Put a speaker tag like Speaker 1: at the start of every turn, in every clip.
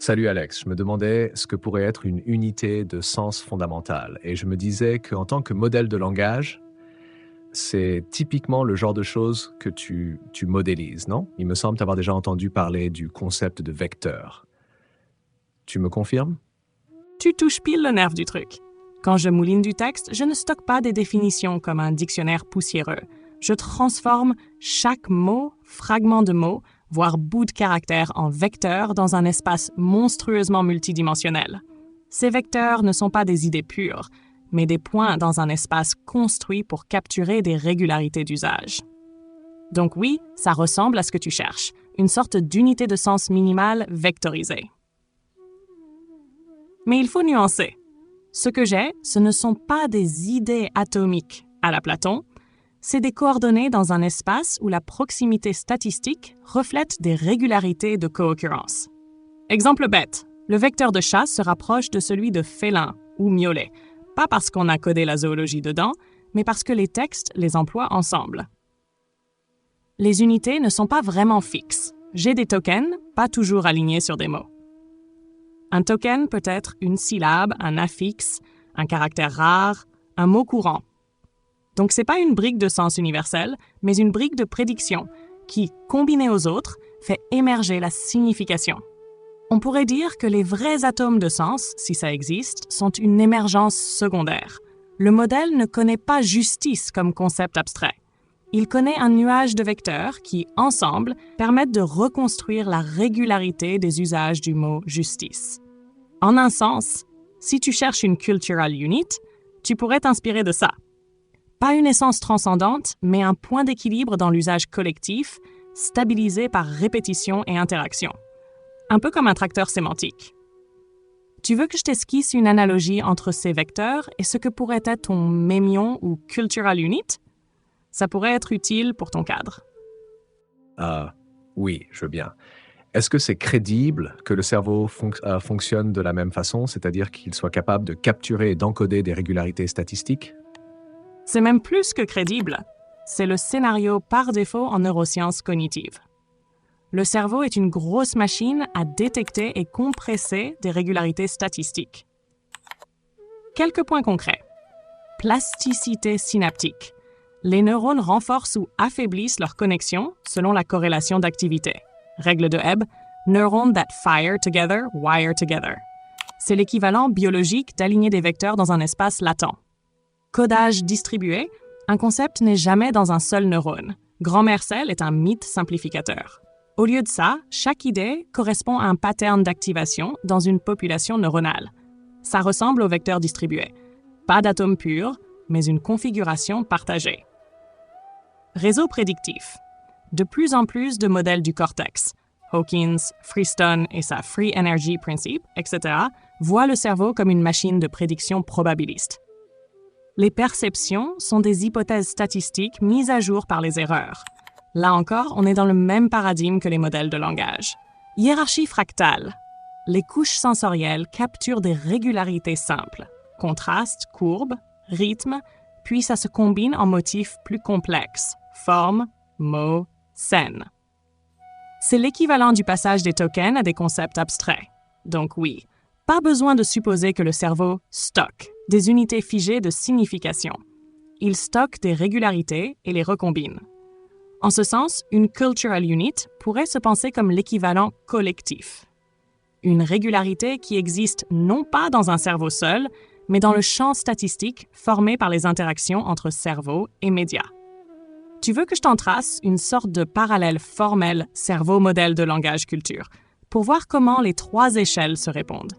Speaker 1: Salut Alex, je me demandais ce que pourrait être une unité de sens fondamentale et je me disais qu'en tant que modèle de langage, c'est typiquement le genre de choses que tu modélises, non? Il me semble t'avoir déjà entendu parler du concept de vecteur. Tu me confirmes?
Speaker 2: Tu touches pile le nerf du truc. Quand je mouline du texte, je ne stocke pas des définitions comme un dictionnaire poussiéreux. Je transforme chaque mot, fragment de mot, voire bout de caractère en vecteur dans un espace monstrueusement multidimensionnel. Ces vecteurs ne sont pas des idées pures, mais des points dans un espace construit pour capturer des régularités d'usage. Donc oui, ça ressemble à ce que tu cherches, une sorte d'unité de sens minimale vectorisée. Mais il faut nuancer. Ce que j'ai, ce ne sont pas des idées atomiques à la Platon, c'est des coordonnées dans un espace où la proximité statistique reflète des régularités de co-occurrence. Exemple bête, le vecteur de chat se rapproche de celui de félin ou miaulet, pas parce qu'on a codé la zoologie dedans, mais parce que les textes les emploient ensemble. Les unités ne sont pas vraiment fixes. J'ai des tokens, pas toujours alignés sur des mots. Un token peut être une syllabe, un affixe, un caractère rare, un mot courant. Donc, ce n'est pas une brique de sens universel, mais une brique de prédiction qui, combinée aux autres, fait émerger la signification. On pourrait dire que les vrais atomes de sens, si ça existe, sont une émergence secondaire. Le modèle ne connaît pas justice comme concept abstrait. Il connaît un nuage de vecteurs qui, ensemble, permettent de reconstruire la régularité des usages du mot « justice ». En un sens, si tu cherches une cultural unit, tu pourrais t'inspirer de ça. Pas une essence transcendante, mais un point d'équilibre dans l'usage collectif, stabilisé par répétition et interaction. Un peu comme un tracteur sémantique. Tu veux que je t'esquisse une analogie entre ces vecteurs et ce que pourrait être ton mémion ou cultural unit? Ça pourrait être utile pour ton cadre.
Speaker 1: Ah, oui, je veux bien. Est-ce que c'est crédible que le cerveau fonctionne de la même façon, c'est-à-dire qu'il soit capable de capturer et d'encoder des régularités statistiques?
Speaker 2: C'est même plus que crédible. C'est le scénario par défaut en neurosciences cognitives. Le cerveau est une grosse machine à détecter et compresser des régularités statistiques. Quelques points concrets. Plasticité synaptique. Les neurones renforcent ou affaiblissent leurs connexions selon la corrélation d'activité. Règle de Hebb, neurons that fire together, wire together. C'est l'équivalent biologique d'aligner des vecteurs dans un espace latent. Codage distribué, un concept n'est jamais dans un seul neurone. Grand-mère Cell est un mythe simplificateur. Au lieu de ça, chaque idée correspond à un pattern d'activation dans une population neuronale. Ça ressemble au vecteur distribué. Pas d'atome pur, mais une configuration partagée. Réseau prédictif. De plus en plus de modèles du cortex, Hawkins, Freestone et sa Free Energy Principle, etc., voient le cerveau comme une machine de prédiction probabiliste. Les perceptions sont des hypothèses statistiques mises à jour par les erreurs. Là encore, on est dans le même paradigme que les modèles de langage. Hiérarchie fractale. Les couches sensorielles capturent des régularités simples. Contraste, courbe, rythme, puis ça se combine en motifs plus complexes. Forme, mots, scène. C'est l'équivalent du passage des tokens à des concepts abstraits. Donc oui, pas besoin de supposer que le cerveau stocke des unités figées de signification. Il stocke des régularités et les recombine. En ce sens, une cultural unit pourrait se penser comme l'équivalent collectif. Une régularité qui existe non pas dans un cerveau seul, mais dans le champ statistique formé par les interactions entre cerveau et médias. Tu veux que je t'en trace une sorte de parallèle formel cerveau-modèle de langage-culture pour voir comment les trois échelles se répondent.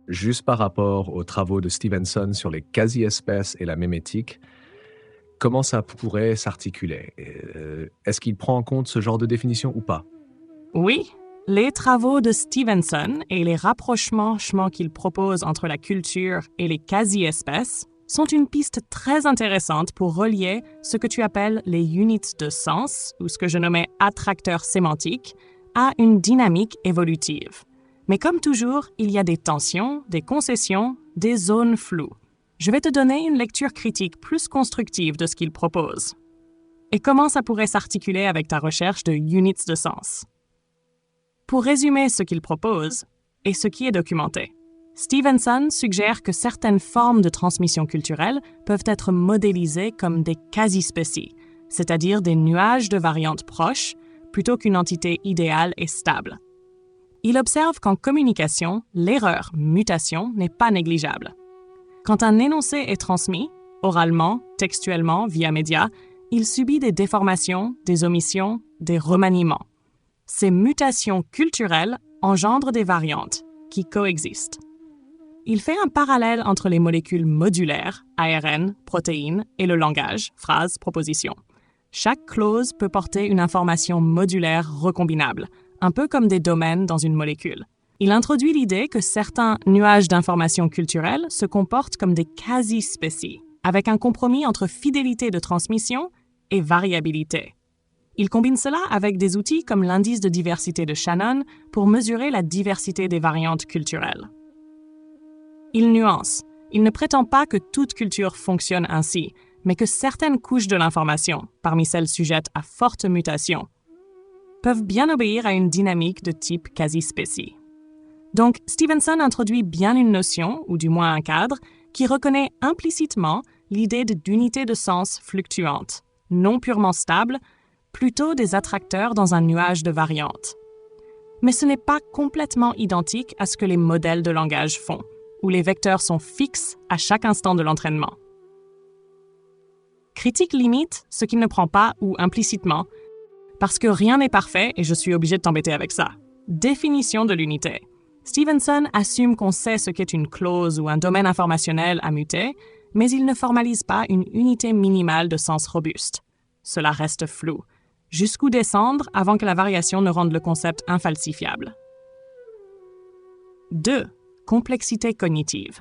Speaker 1: Juste par rapport aux travaux de Stevenson sur les quasi-espèces et la mémétique, comment ça pourrait s'articuler? Est-ce qu'il prend en compte ce genre de définition ou pas?
Speaker 2: Oui, les travaux de Stevenson et les rapprochements qu'il propose entre la culture et les quasi-espèces sont une piste très intéressante pour relier ce que tu appelles les units de sens, ou ce que je nommais attracteurs sémantiques, à une dynamique évolutive. Mais comme toujours, il y a des tensions, des concessions, des zones floues. Je vais te donner une lecture critique plus constructive de ce qu'il propose. Et comment ça pourrait s'articuler avec ta recherche de units de sens. Pour résumer ce qu'il propose et ce qui est documenté, Stevenson suggère que certaines formes de transmission culturelle peuvent être modélisées comme des quasi-spécies, c'est-à-dire des nuages de variantes proches, plutôt qu'une entité idéale et stable. Il observe qu'en communication, l'erreur mutation n'est pas négligeable. Quand un énoncé est transmis, oralement, textuellement, via médias, il subit des déformations, des omissions, des remaniements. Ces mutations culturelles engendrent des variantes qui coexistent. Il fait un parallèle entre les molécules modulaires, ARN, protéines, et le langage, phrase, proposition. Chaque clause peut porter une information modulaire recombinable, un peu comme des domaines dans une molécule. Il introduit l'idée que certains nuages d'informations culturelles se comportent comme des quasi-spécies, avec un compromis entre fidélité de transmission et variabilité. Il combine cela avec des outils comme l'indice de diversité de Shannon pour mesurer la diversité des variantes culturelles. Il nuance. Il ne prétend pas que toute culture fonctionne ainsi, mais que certaines couches de l'information, parmi celles sujettes à forte mutation, peuvent bien obéir à une dynamique de type quasi-spécie. Donc, Stevenson introduit bien une notion, ou du moins un cadre, qui reconnaît implicitement l'idée d'unité de sens fluctuante, non purement stable, plutôt des attracteurs dans un nuage de variantes. Mais ce n'est pas complètement identique à ce que les modèles de langage font, où les vecteurs sont fixes à chaque instant de l'entraînement. Critique limite ce qu'il ne prend pas ou implicitement, parce que rien n'est parfait et je suis obligé de t'embêter avec ça. Définition de l'unité. Stevenson assume qu'on sait ce qu'est une clause ou un domaine informationnel à muter, mais il ne formalise pas une unité minimale de sens robuste. Cela reste flou. Jusqu'où descendre avant que la variation ne rende le concept infalsifiable? 2. Complexité cognitive.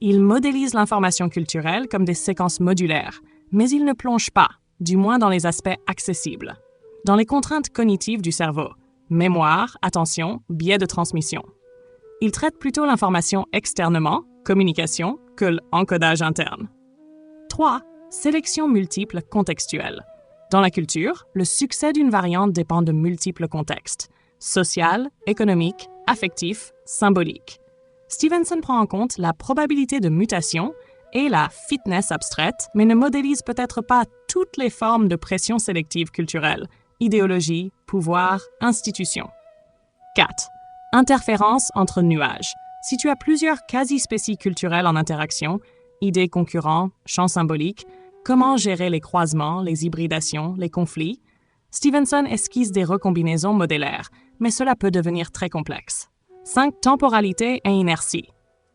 Speaker 2: Il modélise l'information culturelle comme des séquences modulaires, mais il ne plonge pas, du moins dans les aspects accessibles. Dans les contraintes cognitives du cerveau, mémoire, attention, biais de transmission. Il traite plutôt l'information externement, communication, que l'encodage interne. 3. Sélection multiple contextuelle. Dans la culture, le succès d'une variante dépend de multiples contextes, social, économique, affectif, symbolique. Stevenson prend en compte la probabilité de mutation et la fitness abstraite, mais ne modélise peut-être pas toutes les formes de pression sélective culturelle, idéologie, pouvoir, institution. 4. Interférence entre nuages. Si tu as plusieurs quasi-spécies culturelles en interaction, idées concurrents, champs symboliques, comment gérer les croisements, les hybridations, les conflits? Stevenson esquisse des recombinaisons modélaires, mais cela peut devenir très complexe. 5. Temporalité et inertie.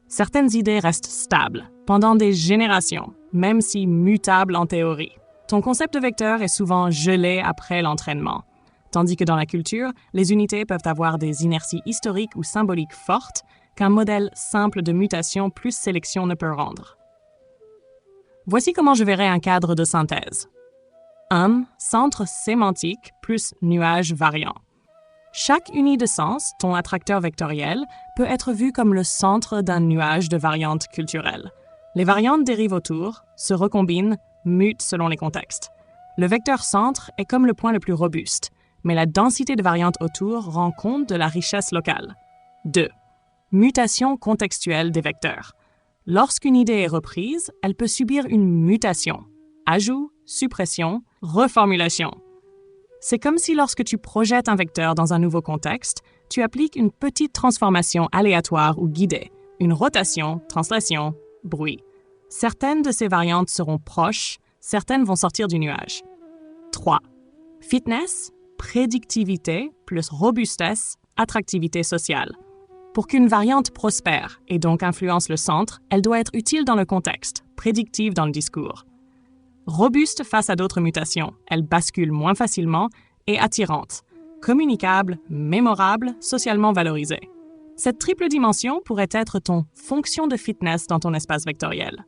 Speaker 2: Certaines idées restent stables pendant des générations, même si mutables en théorie. Ton concept de vecteur est souvent gelé après l'entraînement, tandis que dans la culture, les unités peuvent avoir des inerties historiques ou symboliques fortes qu'un modèle simple de mutation plus sélection ne peut rendre. Voici comment je verrai un cadre de synthèse. 1. Centre sémantique plus nuage variant. Chaque unité de sens, ton attracteur vectoriel, peut être vu comme le centre d'un nuage de variantes culturelles. Les variantes dérivent autour, se recombinent, mutent selon les contextes. Le vecteur centre est comme le point le plus robuste, mais la densité de variantes autour rend compte de la richesse locale. 2. Mutation contextuelle des vecteurs. Lorsqu'une idée est reprise, elle peut subir une mutation. Ajout, suppression, reformulation. C'est comme si lorsque tu projettes un vecteur dans un nouveau contexte, tu appliques une petite transformation aléatoire ou guidée, une rotation, translation, bruit. Certaines de ces variantes seront proches, certaines vont sortir du nuage. 3. Fitness, prédictivité plus robustesse, attractivité sociale. Pour qu'une variante prospère et donc influence le centre, elle doit être utile dans le contexte, prédictive dans le discours. Robuste face à d'autres mutations, elle bascule moins facilement et attirante, communicable, mémorable, socialement valorisée. Cette triple dimension pourrait être ton fonction de fitness dans ton espace vectoriel.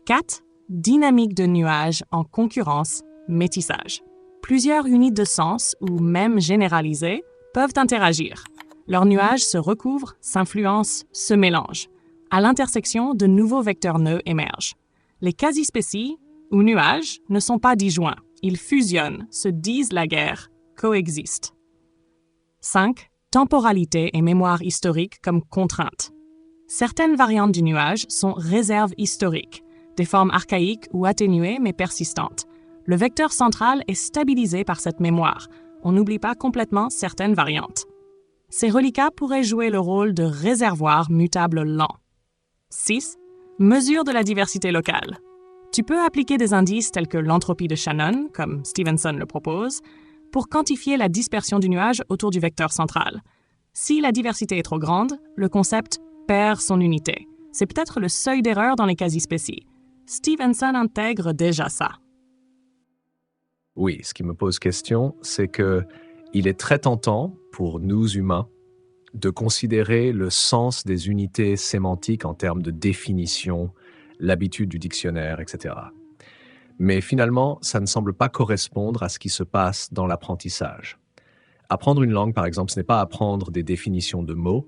Speaker 2: 4. Dynamique de nuage en concurrence, métissage. Plusieurs unités de sens, ou même généralisées, peuvent interagir. Leurs nuages se recouvrent, s'influencent, se mélangent. À l'intersection, de nouveaux vecteurs nœuds émergent. Les quasi-spécies, ou nuages, ne sont pas disjoints. Ils fusionnent, se disent la guerre, coexistent. 5. temporalité et mémoire historique comme contraintes. Certaines variantes du nuage sont réserves historiques, des formes archaïques ou atténuées mais persistantes. Le vecteur central est stabilisé par cette mémoire. On n'oublie pas complètement certaines variantes. Ces reliquats pourraient jouer le rôle de réservoir mutable lent. 6. Mesure de la diversité locale. Tu peux appliquer des indices tels que l'entropie de Shannon, comme Stevenson le propose, pour quantifier la dispersion du nuage autour du vecteur central. Si la diversité est trop grande, le concept perd son unité. C'est peut-être le seuil d'erreur dans les quasi-spécies. Stevenson intègre déjà ça.
Speaker 1: Oui, ce qui me pose question, c'est que il est très tentant pour nous humains de considérer le sens des unités sémantiques en termes de définition, l'habitude du dictionnaire, etc. Mais finalement, ça ne semble pas correspondre à ce qui se passe dans l'apprentissage. Apprendre une langue, par exemple, ce n'est pas apprendre des définitions de mots,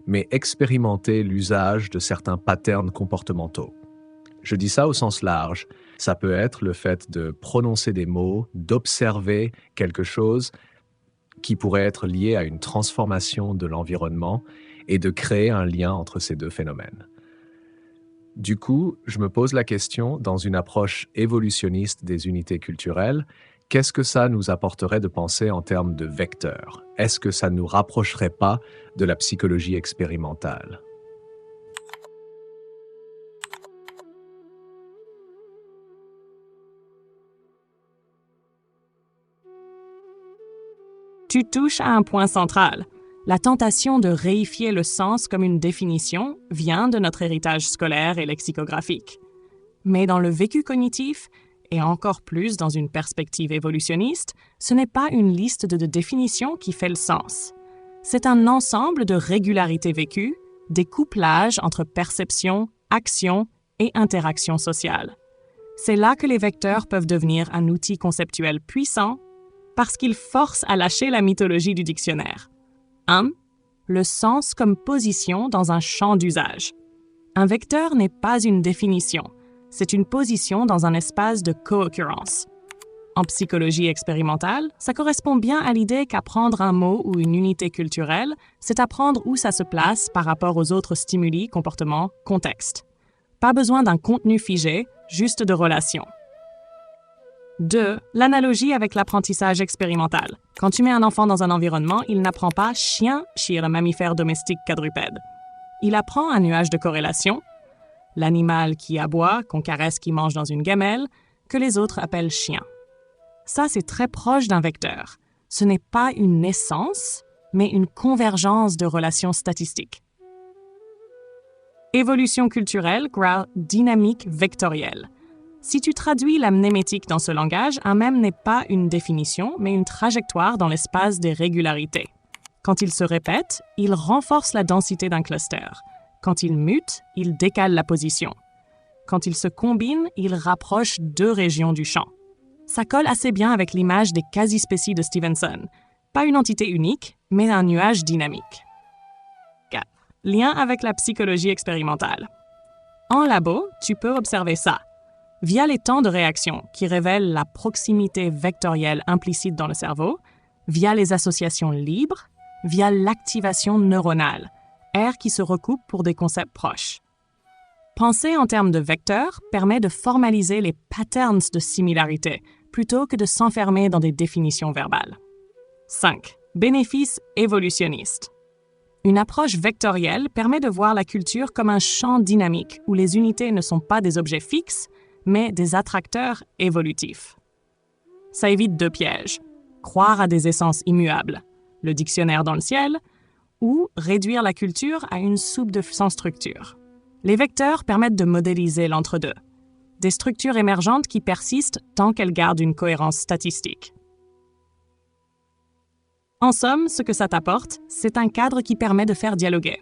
Speaker 1: mais expérimenter l'usage de certains patterns comportementaux. Je dis ça au sens large. Ça peut être le fait de prononcer des mots, d'observer quelque chose qui pourrait être lié à une transformation de l'environnement et de créer un lien entre ces deux phénomènes. Du coup, je me pose la question, dans une approche évolutionniste des unités culturelles, qu'est-ce que ça nous apporterait de penser en termes de vecteurs? Est-ce que ça ne nous rapprocherait pas de la psychologie expérimentale?
Speaker 2: Tu touches à un point central. La tentation de réifier le sens comme une définition vient de notre héritage scolaire et lexicographique. Mais dans le vécu cognitif, et encore plus dans une perspective évolutionniste, ce n'est pas une liste de définitions qui fait le sens. C'est un ensemble de régularités vécues, des couplages entre perception, action et interaction sociale. C'est là que les vecteurs peuvent devenir un outil conceptuel puissant parce qu'ils forcent à lâcher la mythologie du dictionnaire. 1. Le sens comme position dans un champ d'usage. Un vecteur n'est pas une définition, c'est une position dans un espace de co-occurrence. En psychologie expérimentale, ça correspond bien à l'idée qu'apprendre un mot ou une unité culturelle, c'est apprendre où ça se place par rapport aux autres stimuli, comportements, contextes. Pas besoin d'un contenu figé, juste de relations. 2. L'analogie avec l'apprentissage expérimental. Quand tu mets un enfant dans un environnement, il n'apprend pas chien chez le mammifère domestique quadrupède. Il apprend un nuage de corrélation, l'animal qui aboie, qu'on caresse, qui mange dans une gamelle, que les autres appellent chien. Ça, c'est très proche d'un vecteur. Ce n'est pas une naissance, mais une convergence de relations statistiques. Évolution culturelle, dynamique vectorielle. Si tu traduis la mnémétique dans ce langage, un mème n'est pas une définition, mais une trajectoire dans l'espace des régularités. Quand il se répète, il renforce la densité d'un cluster. Quand il mute, il décale la position. Quand il se combine, il rapproche deux régions du champ. Ça colle assez bien avec l'image des quasi-spécies de Stevenson. Pas une entité unique, mais un nuage dynamique. 4. Lien avec la psychologie expérimentale. En labo, tu peux observer ça. Via les temps de réaction qui révèlent la proximité vectorielle implicite dans le cerveau, via les associations libres, via l'activation neuronale, aires qui se recoupent pour des concepts proches. Penser en termes de vecteurs permet de formaliser les patterns de similarité plutôt que de s'enfermer dans des définitions verbales. 5. Bénéfices évolutionnistes. Une approche vectorielle permet de voir la culture comme un champ dynamique où les unités ne sont pas des objets fixes, mais des attracteurs évolutifs. Ça évite deux pièges. Croire à des essences immuables, le dictionnaire dans le ciel, ou réduire la culture à une soupe sans structure. Les vecteurs permettent de modéliser l'entre-deux, des structures émergentes qui persistent tant qu'elles gardent une cohérence statistique. En somme, ce que ça t'apporte, c'est un cadre qui permet de faire dialoguer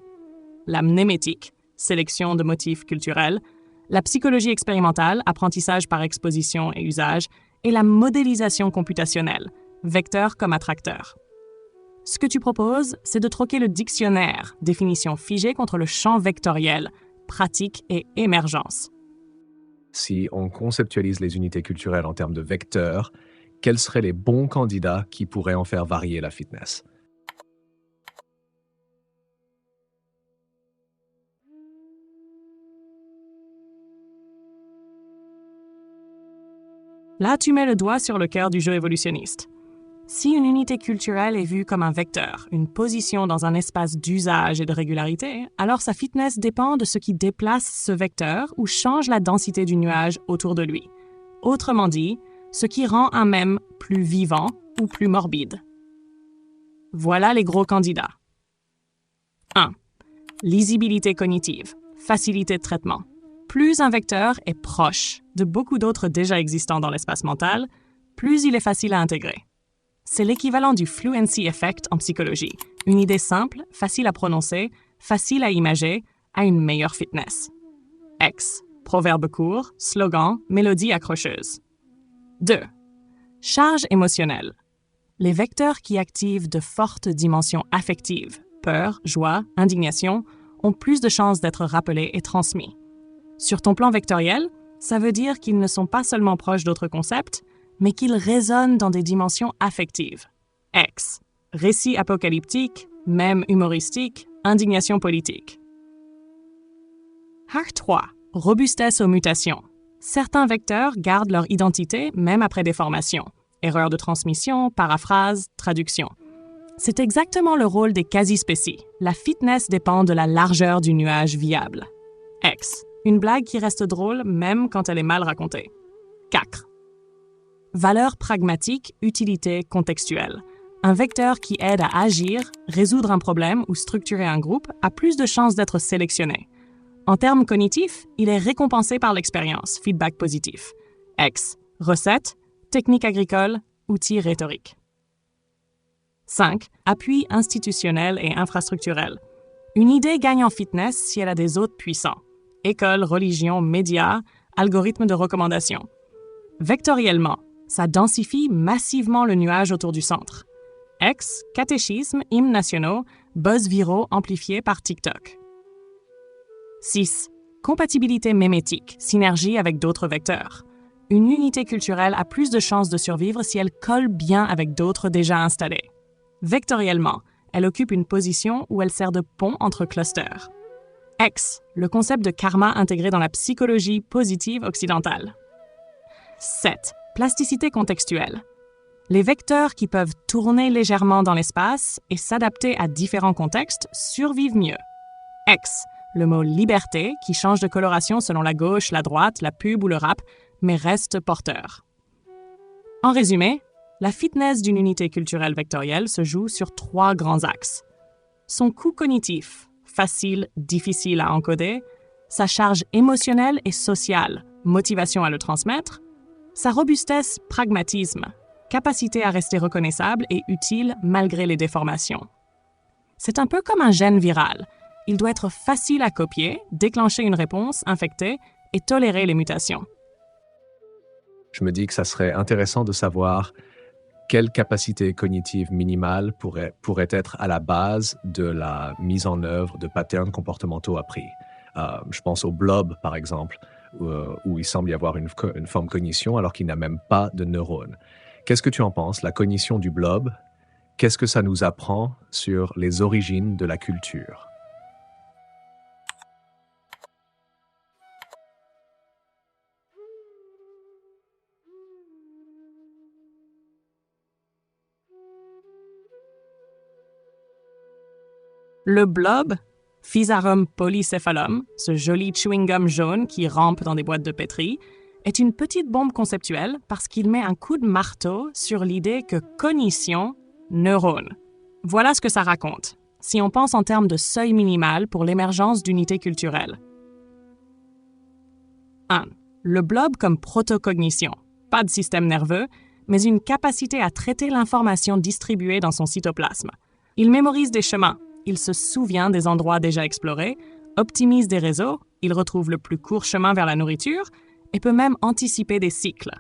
Speaker 2: la mnémétique, sélection de motifs culturels, la psychologie expérimentale, apprentissage par exposition et usage, et la modélisation computationnelle, vecteur comme attracteur. Ce que tu proposes, c'est de troquer le dictionnaire, définition figée, contre le champ vectoriel, pratique et émergence.
Speaker 1: Si on conceptualise les unités culturelles en termes de vecteurs, quels seraient les bons candidats qui pourraient en faire varier la fitness?
Speaker 2: Là, tu mets le doigt sur le cœur du jeu évolutionniste. Si une unité culturelle est vue comme un vecteur, une position dans un espace d'usage et de régularité, alors sa fitness dépend de ce qui déplace ce vecteur ou change la densité du nuage autour de lui. Autrement dit, ce qui rend un mème plus vivant ou plus morbide. Voilà les gros candidats. 1. Lisibilité cognitive, facilité de traitement. Plus un vecteur est proche de beaucoup d'autres déjà existants dans l'espace mental, plus il est facile à intégrer. C'est l'équivalent du fluency effect en psychologie, une idée simple, facile à prononcer, facile à imager, à une meilleure fitness. X, proverbe court, slogan, mélodie accrocheuse. 2. Charge émotionnelle. Les vecteurs qui activent de fortes dimensions affectives, peur, joie, indignation, ont plus de chances d'être rappelés et transmis. Sur ton plan vectoriel, ça veut dire qu'ils ne sont pas seulement proches d'autres concepts, mais qu'ils résonnent dans des dimensions affectives. X. Récit apocalyptique, mème humoristique, indignation politique. Hack 3. Robustesse aux mutations. Certains vecteurs gardent leur identité même après des formations. Erreurs de transmission, paraphrase, traduction. C'est exactement le rôle des quasi-spécies. La fitness dépend de la largeur du nuage viable. X. Une blague qui reste drôle même quand elle est mal racontée. 4. Valeur pragmatique, utilité contextuelle. Un vecteur qui aide à agir, résoudre un problème ou structurer un groupe a plus de chances d'être sélectionné. En termes cognitifs, il est récompensé par l'expérience, feedback positif. X. Recette, technique agricole, outils rhétoriques. 5. Appui institutionnel et infrastructurel. Une idée gagne en fitness si elle a des hôtes puissants. École, religion, médias, algorithmes de recommandation. Vectoriellement, ça densifie massivement le nuage autour du centre. X, catéchisme, hymnes nationaux, buzz viraux amplifiés par TikTok. 6. Compatibilité mémétique, synergie avec d'autres vecteurs. Une unité culturelle a plus de chances de survivre si elle colle bien avec d'autres déjà installés. Vectoriellement, elle occupe une position où elle sert de pont entre clusters. X, le concept de karma intégré dans la psychologie positive occidentale. 7. Plasticité contextuelle. Les vecteurs qui peuvent tourner légèrement dans l'espace et s'adapter à différents contextes survivent mieux. X, le mot liberté qui change de coloration selon la gauche, la droite, la pub ou le rap, mais reste porteur. En résumé, la fitness d'une unité culturelle vectorielle se joue sur 3 grands axes. Son coût cognitif, facile, difficile à encoder, sa charge émotionnelle et sociale, motivation à le transmettre, sa robustesse, pragmatisme, capacité à rester reconnaissable et utile malgré les déformations. C'est un peu comme un gène viral. Il doit être facile à copier, déclencher une réponse infectée et tolérer les mutations.
Speaker 1: Je me dis que ça serait intéressant de savoir quelle capacité cognitive minimale pourrait être à la base de la mise en œuvre de patterns comportementaux appris. Je pense au blob, par exemple, où il semble y avoir une forme de cognition alors qu'il n'a même pas de neurones. Qu'est-ce que tu en penses, la cognition du blob? Qu'est-ce que ça nous apprend sur les origines de la culture?
Speaker 2: Le blob, Physarum polycephalum, ce joli chewing-gum jaune qui rampe dans des boîtes de pétri, est une petite bombe conceptuelle parce qu'il met un coup de marteau sur l'idée que cognition, neurone. Voilà ce que ça raconte, si on pense en termes de seuil minimal pour l'émergence d'unités culturelles. 1. Le blob comme protocognition. Pas de système nerveux, mais une capacité à traiter l'information distribuée dans son cytoplasme. Il mémorise des chemins. Il se souvient des endroits déjà explorés, optimise des réseaux, il retrouve le plus court chemin vers la nourriture et peut même anticiper des cycles.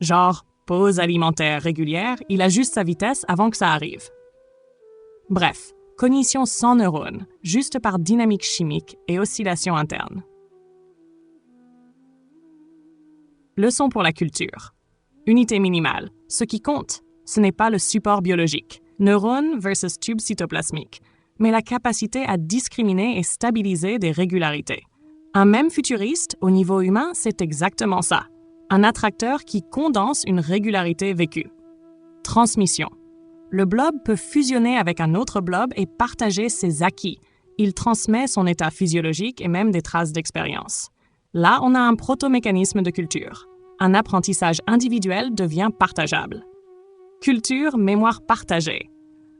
Speaker 2: Genre, pause alimentaire régulière, il ajuste sa vitesse avant que ça arrive. Bref, cognition sans neurones, juste par dynamique chimique et oscillation interne. Leçon pour la culture. Unité minimale. Ce qui compte, ce n'est pas le support biologique, neurone versus tube cytoplasmique, mais la capacité à discriminer et stabiliser des régularités. Un mème futuriste, au niveau humain, c'est exactement ça. un attracteur qui condense une régularité vécue. Transmission. Le blob peut fusionner avec un autre blob et partager ses acquis. Il transmet son état physiologique et même des traces d'expérience. Là, on a un proto-mécanisme de culture. Un apprentissage individuel devient partageable. Culture, mémoire partagée.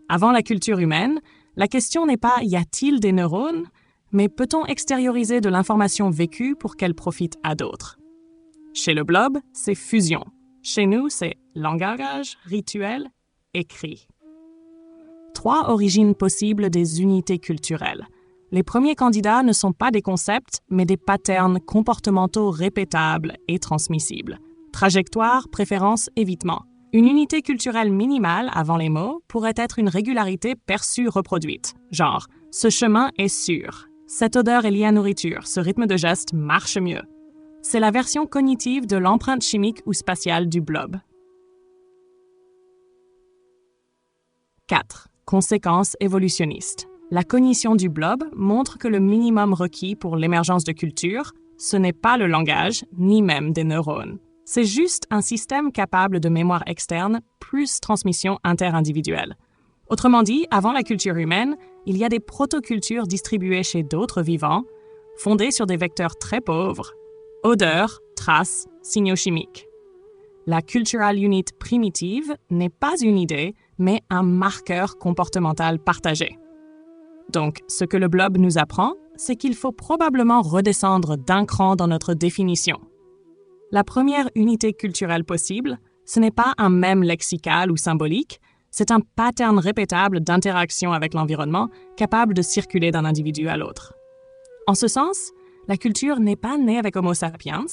Speaker 2: Avant la culture humaine, la question n'est pas « y a-t-il des neurones ?», mais peut-on extérioriser de l'information vécue pour qu'elle profite à d'autres? Chez le blob, c'est fusion. Chez nous, c'est langage, rituel, écrit. 3 origines possibles des unités culturelles. Les premiers candidats ne sont pas des concepts, mais des patterns comportementaux répétables et transmissibles. Trajectoire, préférence, évitement. Une unité culturelle minimale avant les mots pourrait être une régularité perçue reproduite. Genre, ce chemin est sûr. Cette odeur est liée à nourriture. Ce rythme de geste marche mieux. C'est la version cognitive de l'empreinte chimique ou spatiale du blob. 4. Conséquences évolutionnistes. La cognition du blob montre que le minimum requis pour l'émergence de culture, ce n'est pas le langage, ni même des neurones. C'est juste un système capable de mémoire externe plus transmission interindividuelle. Autrement dit, avant la culture humaine, il y a des protocultures distribuées chez d'autres vivants, fondées sur des vecteurs très pauvres. Odeurs, traces, signaux chimiques. La cultural unit primitive n'est pas une idée, mais un marqueur comportemental partagé. Donc, ce que le blob nous apprend, c'est qu'il faut probablement redescendre d'un cran dans notre définition. La première unité culturelle possible, ce n'est pas un mème lexical ou symbolique, c'est un pattern répétable d'interaction avec l'environnement capable de circuler d'un individu à l'autre. En ce sens, la culture n'est pas née avec Homo sapiens,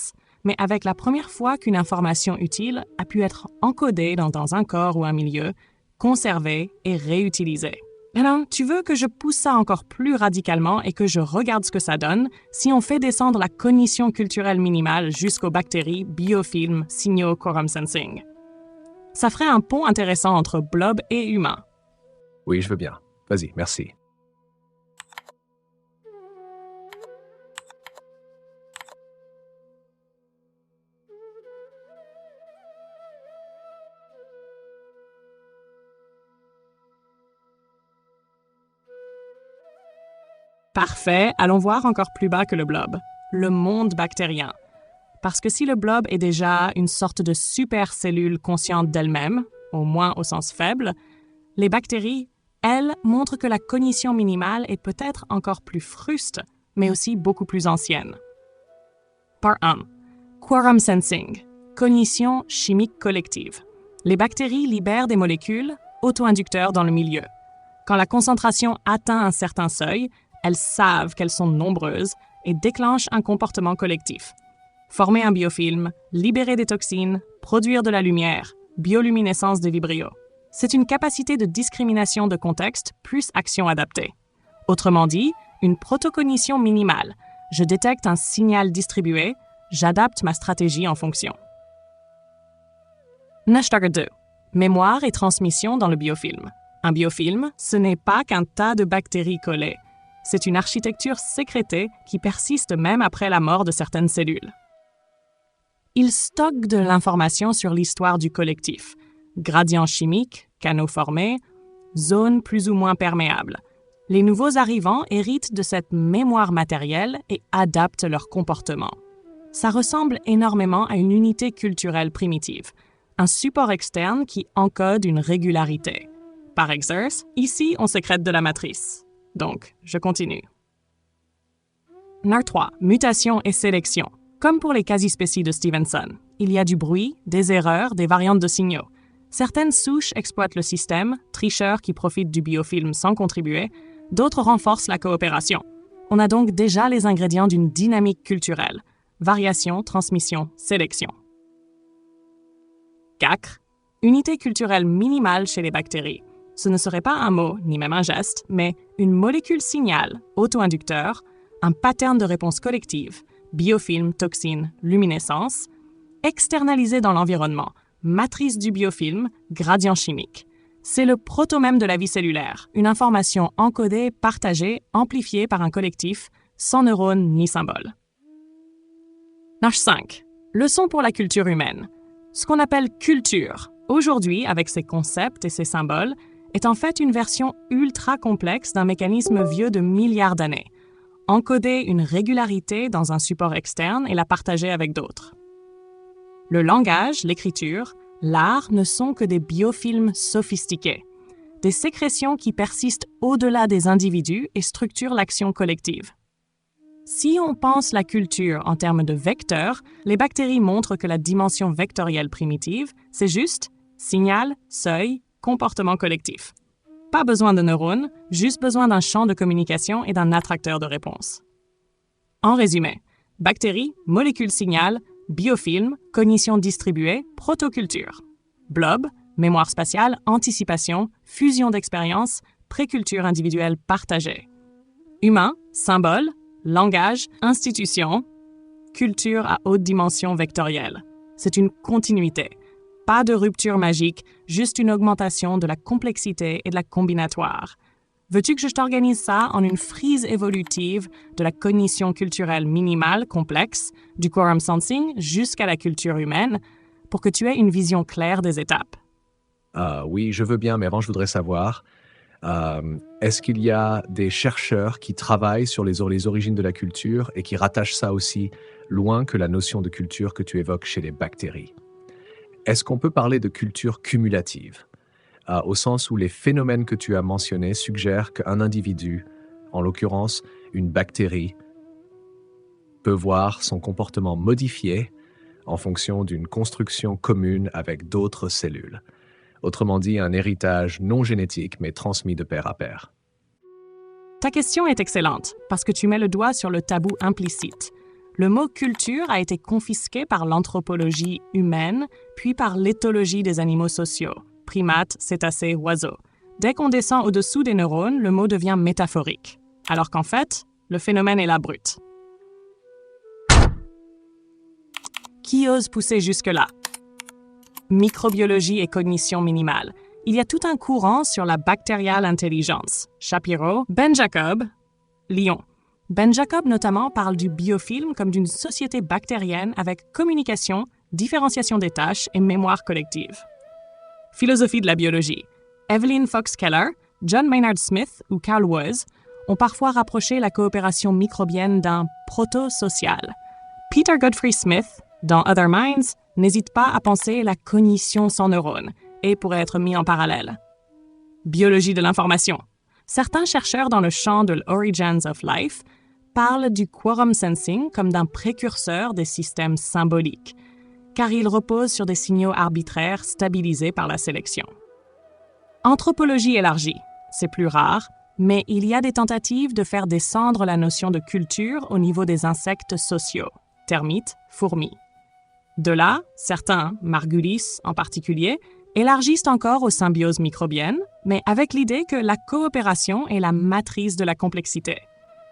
Speaker 2: mais avec la première fois qu'une information utile a pu être encodée dans un corps ou un milieu, conservée et réutilisée. Alors, tu veux que je pousse ça encore plus radicalement et que je regarde ce que ça donne si on fait descendre la cognition culturelle minimale jusqu'aux bactéries, biofilms, signaux, quorum sensing? Ça ferait un pont intéressant entre blob et humain.
Speaker 1: Oui, je veux bien. Vas-y, merci.
Speaker 2: Parfait, allons voir encore plus bas que le blob, le monde bactérien. Parce que si le blob est déjà une sorte de super-cellule consciente d'elle-même, au moins au sens faible, les bactéries, elles, montrent que la cognition minimale est peut-être encore plus fruste, mais aussi beaucoup plus ancienne. Part 1. Quorum sensing, cognition chimique collective. Les bactéries libèrent des molécules auto-inducteurs dans le milieu. Quand la concentration atteint un certain seuil, elles savent qu'elles sont nombreuses et déclenchent un comportement collectif. Former un biofilm, libérer des toxines, produire de la lumière, bioluminescence des vibrios. C'est une capacité de discrimination de contexte plus action adaptée. Autrement dit, une protocognition minimale. Je détecte un signal distribué, j'adapte ma stratégie en fonction. Nashtarget 2. Mémoire et transmission dans le biofilm. Un biofilm, ce n'est pas qu'un tas de bactéries collées. C'est une architecture sécrétée qui persiste même après la mort de certaines cellules. Il stocke de l'information sur l'histoire du collectif. Gradients chimiques, canaux formés, zones plus ou moins perméables. Les nouveaux arrivants héritent de cette mémoire matérielle et adaptent leur comportement. Ça ressemble énormément à une unité culturelle primitive, un support externe qui encode une régularité. Par exerce, ici, on sécrète de la matrice. Donc, je continue. NAR 3. Mutation et sélection. Comme pour les quasi-spécies de Stevenson, il y a du bruit, des erreurs, des variantes de signaux. Certaines souches exploitent le système, tricheurs qui profitent du biofilm sans contribuer, d'autres renforcent la coopération. On a donc déjà les ingrédients d'une dynamique culturelle. Variation, transmission, sélection. 4. Unité culturelle minimale chez les bactéries. Ce ne serait pas un mot, ni même un geste, mais une molécule signal, auto-inducteur, un pattern de réponse collective, biofilm, toxine, luminescence, externalisé dans l'environnement, matrice du biofilm, gradient chimique. C'est le proto-même de la vie cellulaire, une information encodée, partagée, amplifiée par un collectif, sans neurones ni symboles. Nage 5. Leçon pour la culture humaine. Ce qu'on appelle culture, aujourd'hui, avec ses concepts et ses symboles, est en fait une version ultra complexe d'un mécanisme vieux de milliards d'années. Encoder une régularité dans un support externe et la partager avec d'autres. Le langage, l'écriture, l'art ne sont que des biofilms sophistiqués, des sécrétions qui persistent au-delà des individus et structurent l'action collective. Si on pense la culture en termes de vecteurs, les bactéries montrent que la dimension vectorielle primitive, c'est juste signal, seuil, comportement collectif. Pas besoin de neurones, juste besoin d'un champ de communication et d'un attracteur de réponse. En résumé, bactéries, molécules signal, biofilm, cognition distribuée, protoculture. Blob, mémoire spatiale, anticipation, fusion d'expériences, préculture individuelle partagée. Humain, symbole, langage, institution, culture à haute dimension vectorielle. C'est une continuité. Pas de rupture magique, juste une augmentation de la complexité et de la combinatoire. Veux-tu que je t'organise ça en une frise évolutive de la cognition culturelle minimale complexe, du quorum sensing jusqu'à la culture humaine, pour que tu aies une vision claire des étapes?
Speaker 1: Oui, je veux bien, mais avant, je voudrais savoir, est-ce qu'il y a des chercheurs qui travaillent sur les origines de la culture et qui rattachent ça aussi loin que la notion de culture que tu évoques chez les bactéries? Est-ce qu'on peut parler de culture cumulative, au sens où les phénomènes que tu as mentionnés suggèrent qu'un individu, en l'occurrence une bactérie, peut voir son comportement modifié en fonction d'une construction commune avec d'autres cellules? Autrement dit, un héritage non génétique, mais transmis de pair à pair.
Speaker 2: Ta question est excellente, parce que tu mets le doigt sur le tabou implicite. Le mot culture a été confisqué par l'anthropologie humaine, puis par l'éthologie des animaux sociaux, primates, cétacés, oiseaux. Dès qu'on descend au-dessous des neurones, le mot devient métaphorique, alors qu'en fait, le phénomène est là brut. Qui ose pousser jusque-là? Microbiologie et cognition minimale. Il y a tout un courant sur la bactérial intelligence. Shapiro, Ben Jacob, Lyon. Ben Jacob notamment parle du biofilm comme d'une société bactérienne avec communication, différenciation des tâches et mémoire collective. Philosophie de la biologie. Evelyn Fox Keller, John Maynard Smith ou Carl Woese ont parfois rapproché la coopération microbienne d'un proto-social. Peter Godfrey Smith, dans Other Minds, n'hésite pas à penser la cognition sans neurones et pourrait être mis en parallèle. Biologie de l'information. Certains chercheurs dans le champ de l'Origins of Life parlent du quorum sensing comme d'un précurseur des systèmes symboliques, car il repose sur des signaux arbitraires stabilisés par la sélection. Anthropologie élargie. C'est plus rare, mais il y a des tentatives de faire descendre la notion de culture au niveau des insectes sociaux, termites, fourmis. De là, certains, Margulis en particulier, élargissent encore aux symbioses microbiennes, mais avec l'idée que la coopération est la matrice de la complexité.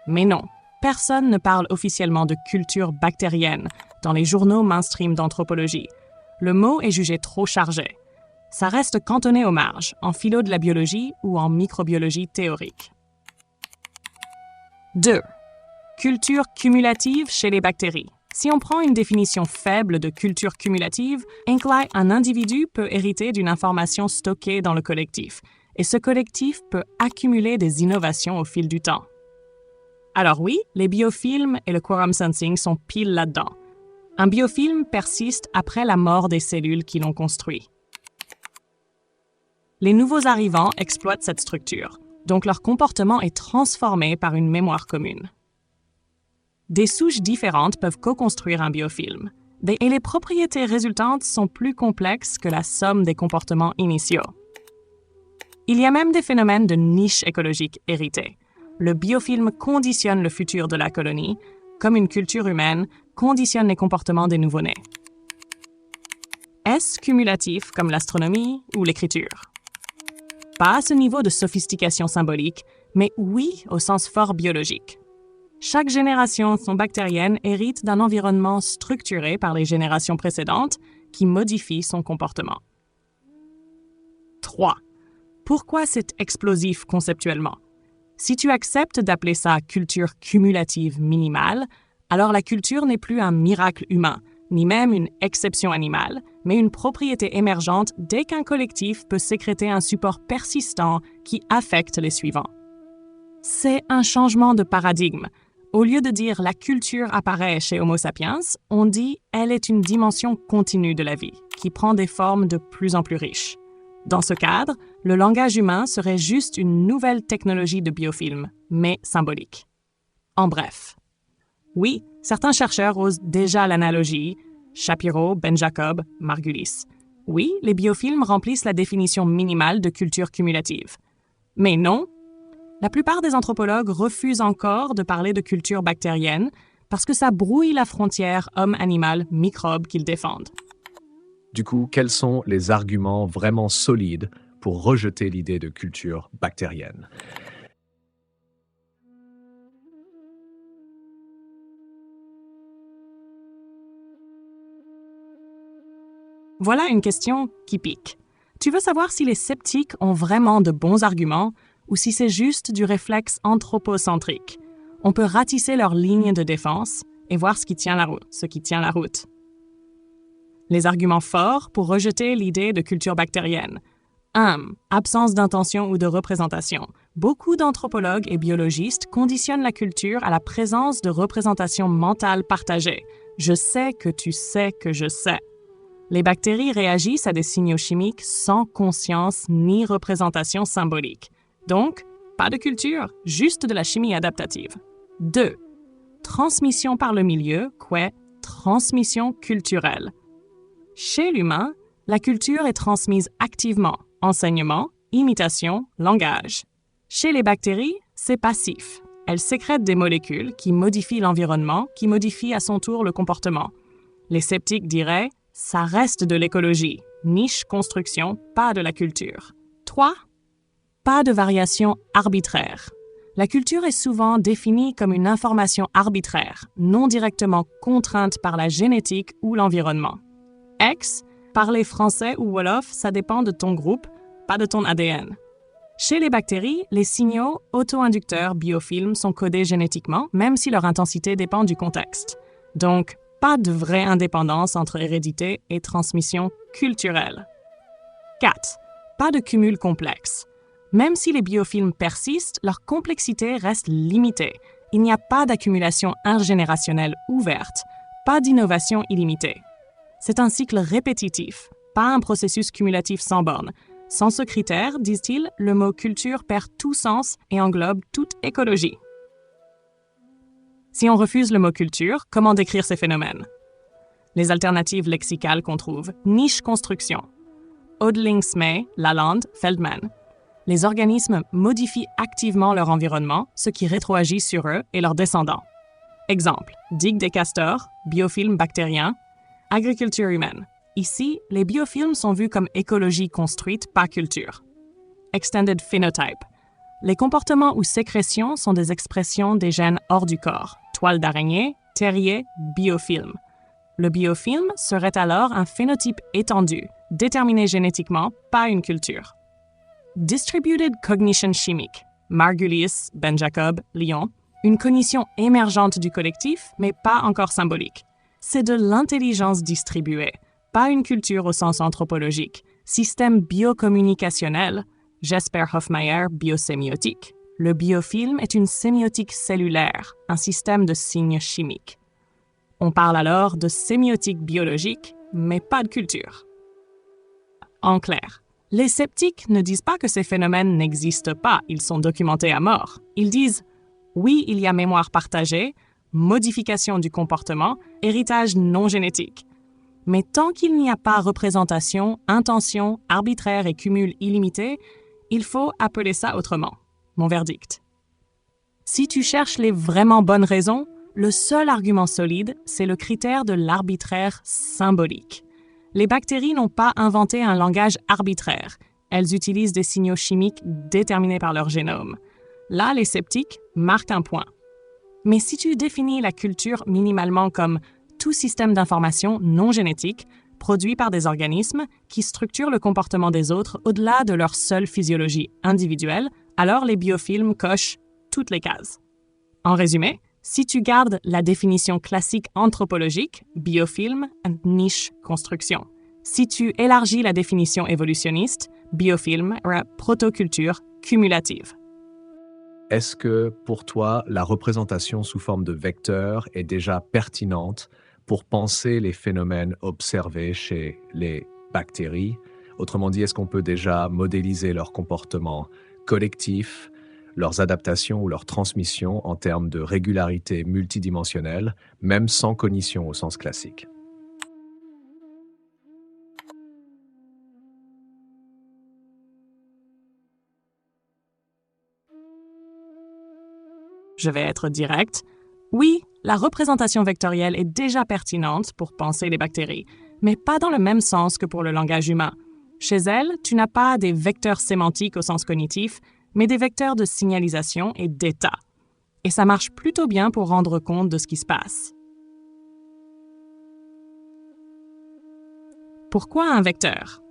Speaker 2: Mais non, personne ne parle officiellement de culture bactérienne dans les journaux mainstream d'anthropologie. Le mot est jugé trop chargé. Ça reste cantonné aux marges, en philo de la biologie ou en microbiologie théorique. 2. Culture cumulative chez les bactéries. Si on prend une définition faible de culture cumulative, un individu peut hériter d'une information stockée dans le collectif, et ce collectif peut accumuler des innovations au fil du temps. Alors oui, les biofilms et le quorum sensing sont pile là-dedans. Un biofilm persiste après la mort des cellules qui l'ont construit. Les nouveaux arrivants exploitent cette structure, donc leur comportement est transformé par une mémoire commune. Des souches différentes peuvent co-construire un biofilm, et les propriétés résultantes sont plus complexes que la somme des comportements initiaux. Il y a même des phénomènes de niche écologique hérités. Le biofilm conditionne le futur de la colonie, comme une culture humaine conditionne les comportements des nouveau-nés. Est-ce cumulatif comme l'astronomie ou l'écriture? Pas à ce niveau de sophistication symbolique, mais oui au sens fort biologique. Chaque génération bactérienne hérite d'un environnement structuré par les générations précédentes qui modifie son comportement. 3. Pourquoi c'est explosif conceptuellement? Si tu acceptes d'appeler ça culture cumulative minimale, alors la culture n'est plus un miracle humain, ni même une exception animale, mais une propriété émergente dès qu'un collectif peut sécréter un support persistant qui affecte les suivants. C'est un changement de paradigme. Au lieu de dire « la culture apparaît chez Homo sapiens », on dit « elle est une dimension continue de la vie, qui prend des formes de plus en plus riches ». Dans ce cadre, le langage humain serait juste une nouvelle technologie de biofilm, mais symbolique. En bref, oui, certains chercheurs osent déjà l'analogie, Shapiro, Ben Jacob, Margulis. Oui, les biofilms remplissent la définition minimale de culture cumulative. Mais non, la plupart des anthropologues refusent encore de parler de culture bactérienne parce que ça brouille la frontière homme-animal-microbe qu'ils défendent.
Speaker 1: Du coup, quels sont les arguments vraiment solides pour rejeter l'idée de culture bactérienne?
Speaker 2: Voilà une question qui pique. Tu veux savoir si les sceptiques ont vraiment de bons arguments ou si c'est juste du réflexe anthropocentrique. On peut ratisser leur ligne de défense et voir ce qui tient la route. Les arguments forts pour rejeter l'idée de culture bactérienne. 1. Absence d'intention ou de représentation. Beaucoup d'anthropologues et biologistes conditionnent la culture à la présence de représentations mentales partagées. Je sais que tu sais que je sais. Les bactéries réagissent à des signaux chimiques sans conscience ni représentation symbolique. Donc, pas de culture, juste de la chimie adaptative. 2. Transmission par le milieu, transmission culturelle. Chez l'humain, la culture est transmise activement, enseignement, imitation, langage. Chez les bactéries, c'est passif. Elles sécrètent des molécules qui modifient l'environnement, qui modifient à son tour le comportement. Les sceptiques diraient « ça reste de l'écologie, niche construction, pas de la culture ». 3. Pas de variation arbitraire. La culture est souvent définie comme une information arbitraire, non directement contrainte par la génétique ou l'environnement. Parler français ou wolof, ça dépend de ton groupe, pas de ton ADN. Chez les bactéries, les signaux auto-inducteurs biofilms sont codés génétiquement, même si leur intensité dépend du contexte. Donc, pas de vraie indépendance entre hérédité et transmission culturelle. 4. Pas de cumul complexe. Même si les biofilms persistent, leur complexité reste limitée. Il n'y a pas d'accumulation intergénérationnelle ouverte, pas d'innovation illimitée. C'est un cycle répétitif, pas un processus cumulatif sans borne. Sans ce critère, disent-ils, le mot culture perd tout sens et englobe toute écologie. Si on refuse le mot culture, comment décrire ces phénomènes? Les alternatives lexicales qu'on trouve, niche construction. Odlingsmay, Lalande, Feldman. Les organismes modifient activement leur environnement, ce qui rétroagit sur eux et leurs descendants. Exemple, digue des castors, biofilm bactérien, agriculture humaine. Ici, les biofilms sont vus comme écologie construite, pas culture. Extended phenotype. Les comportements ou sécrétions sont des expressions des gènes hors du corps. Toile d'araignée, terrier, biofilm. Le biofilm serait alors un phénotype étendu, déterminé génétiquement, pas une culture. Distributed cognition chimique. Margulis, Ben Jacob, Lyon. Une cognition émergente du collectif, mais pas encore symbolique. C'est de l'intelligence distribuée, pas une culture au sens anthropologique. Système biocommunicationnel, Jesper Hofmeier, biosémiotique. Le biofilm est une sémiotique cellulaire, un système de signes chimiques. On parle alors de sémiotique biologique, mais pas de culture. En clair, les sceptiques ne disent pas que ces phénomènes n'existent pas, ils sont documentés à mort. Ils disent « oui, il y a mémoire partagée, modification du comportement, héritage non génétique. Mais tant qu'il n'y a pas représentation, intention, arbitraire et cumul illimité, il faut appeler ça autrement. » Mon verdict. Si tu cherches les vraiment bonnes raisons, le seul argument solide, c'est le critère de l'arbitraire symbolique. Les bactéries n'ont pas inventé un langage arbitraire. Elles utilisent des signaux chimiques déterminés par leur génome. Là, les sceptiques marquent un point. Mais si tu définis la culture minimalement comme tout système d'information non génétique produit par des organismes qui structurent le comportement des autres au-delà de leur seule physiologie individuelle, alors les biofilms cochent toutes les cases. En résumé, Si tu gardes la définition classique anthropologique, biofilm and niche construction. Si tu élargis la définition évolutionniste, biofilm protoculture cumulative.
Speaker 1: Est-ce que, pour toi, la représentation sous forme de vecteur est déjà pertinente pour penser les phénomènes observés chez les bactéries? Autrement dit, est-ce qu'on peut déjà modéliser leur comportement collectif, leurs adaptations ou leur transmission en termes de régularité multidimensionnelle, même sans cognition au sens classique?
Speaker 2: Je vais être direct. Oui, la représentation vectorielle est déjà pertinente pour penser les bactéries, mais pas dans le même sens que pour le langage humain. Chez elles, tu n'as pas des vecteurs sémantiques au sens cognitif, mais des vecteurs de signalisation et d'état. Et ça marche plutôt bien pour rendre compte de ce qui se passe. Pourquoi un vecteur?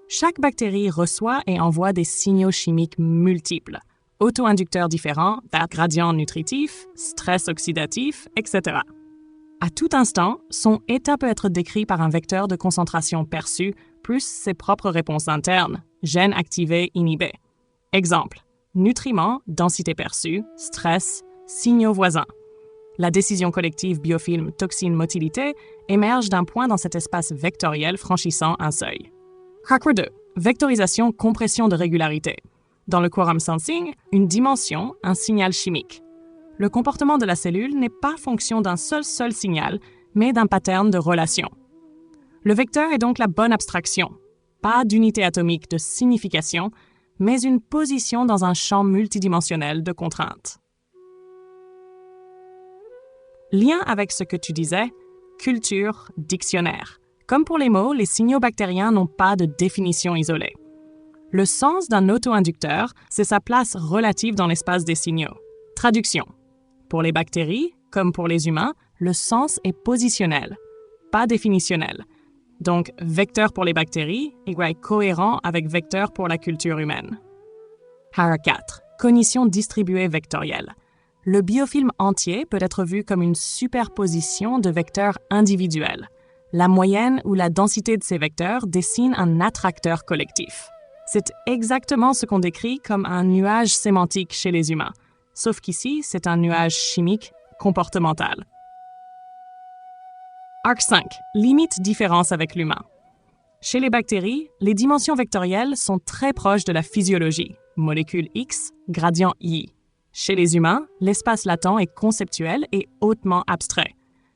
Speaker 2: Chaque bactérie reçoit et envoie des signaux chimiques multiples, auto-inducteurs différents, gradients nutritifs, stress oxydatif, etc. À tout instant, son état peut être décrit par un vecteur de concentration perçue plus ses propres réponses internes, gènes activés, inhibés. Exemple, nutriments, densité perçue, stress, signaux voisins. La décision collective biofilm toxine motilité émerge d'un point dans cet espace vectoriel franchissant un seuil. Cracker 2. Vectorisation, compression de régularité. Dans le quorum sensing, une dimension, un signal chimique. Le comportement de la cellule n'est pas fonction d'un seul signal, mais d'un pattern de relation. Le vecteur est donc la bonne abstraction, pas d'unité atomique de signification, mais une position dans un champ multidimensionnel de contraintes. Lien avec ce que tu disais, culture, dictionnaire. Comme pour les mots, les signaux bactériens n'ont pas de définition isolée. Le sens d'un auto-inducteur, c'est sa place relative dans l'espace des signaux. Traduction. Pour les bactéries, comme pour les humains, le sens est positionnel, pas définitionnel. Donc, vecteur pour les bactéries égale cohérent avec vecteur pour la culture humaine. Para 4. Cognition distribuée vectorielle. Le biofilm entier peut être vu comme une superposition de vecteurs individuels. La moyenne ou la densité de ces vecteurs dessine un attracteur collectif. C'est exactement ce qu'on décrit comme un nuage sémantique chez les humains, sauf qu'ici, c'est un nuage chimique comportemental. Arc 5. Limite différence avec l'humain. Chez les bactéries, les dimensions vectorielles sont très proches de la physiologie, molécule X, gradient Y. Chez les humains, l'espace latent est conceptuel et hautement abstrait.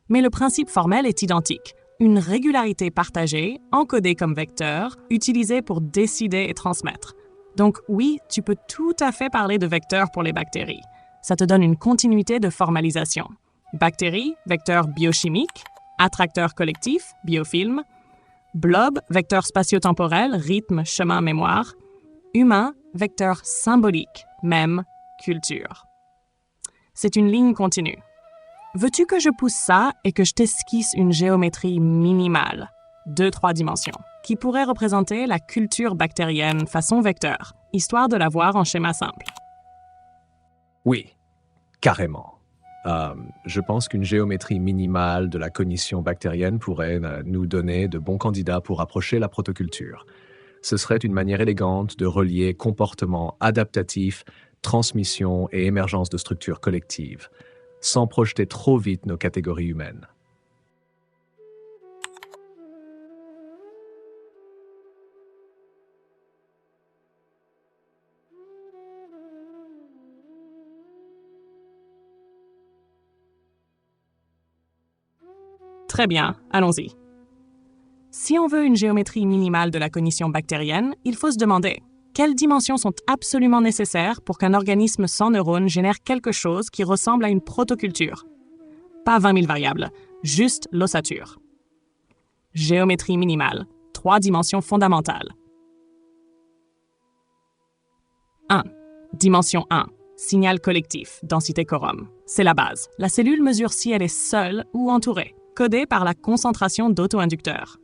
Speaker 2: Mais le principe formel est identique. Une régularité partagée, encodée comme vecteur, utilisée pour décider et transmettre. Donc oui, tu peux tout à fait parler de vecteur pour les bactéries. Ça te donne une continuité de formalisation. Bactéries, vecteur biochimique, attracteur collectif, biofilm, blob, vecteur spatio-temporel, rythme, chemin, mémoire, humain, vecteur symbolique, même, culture. C'est une ligne continue. Veux-tu que je pousse ça et que je t'esquisse une géométrie minimale, 2-3 dimensions, qui pourrait représenter la culture bactérienne façon vecteur, histoire de la voir en schéma simple?
Speaker 1: Oui, carrément. Je pense qu'une géométrie minimale de la cognition bactérienne pourrait nous donner de bons candidats pour approcher la protoculture. Ce serait une manière élégante de relier comportement adaptatif, transmission et émergence de structures collectives, sans projeter trop vite nos catégories humaines.
Speaker 2: Très bien, allons-y. Si on veut une géométrie minimale de la cognition bactérienne, il faut se demander quelles dimensions sont absolument nécessaires pour qu'un organisme sans neurones génère quelque chose qui ressemble à une protoculture. Pas 20 000 variables, juste l'ossature. Géométrie minimale, 3 dimensions fondamentales. 1. Dimension 1. Signal collectif, densité quorum. C'est la base. La cellule mesure si elle est seule ou entourée, codée par la concentration d'auto-inducteurs.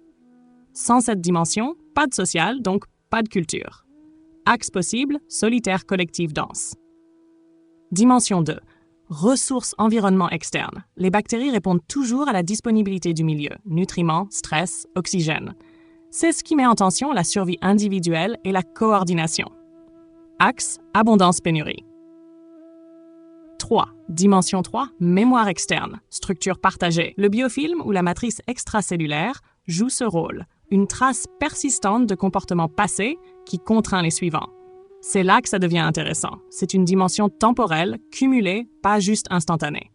Speaker 2: Sans cette dimension, pas de social, donc pas de culture. Axe possible, solitaire collectif dense. Dimension 2. ressources, environnement externe. Les bactéries répondent toujours à la disponibilité du milieu, nutriments, stress, oxygène. C'est ce qui met en tension la survie individuelle et la coordination. Axe, abondance-pénurie. 3. Dimension 3, mémoire externe, structure partagée. Le biofilm ou la matrice extracellulaire joue ce rôle, une trace persistante de comportements passés qui contraint les suivants. C'est là que ça devient intéressant. C'est une dimension temporelle, cumulée, pas juste instantanée.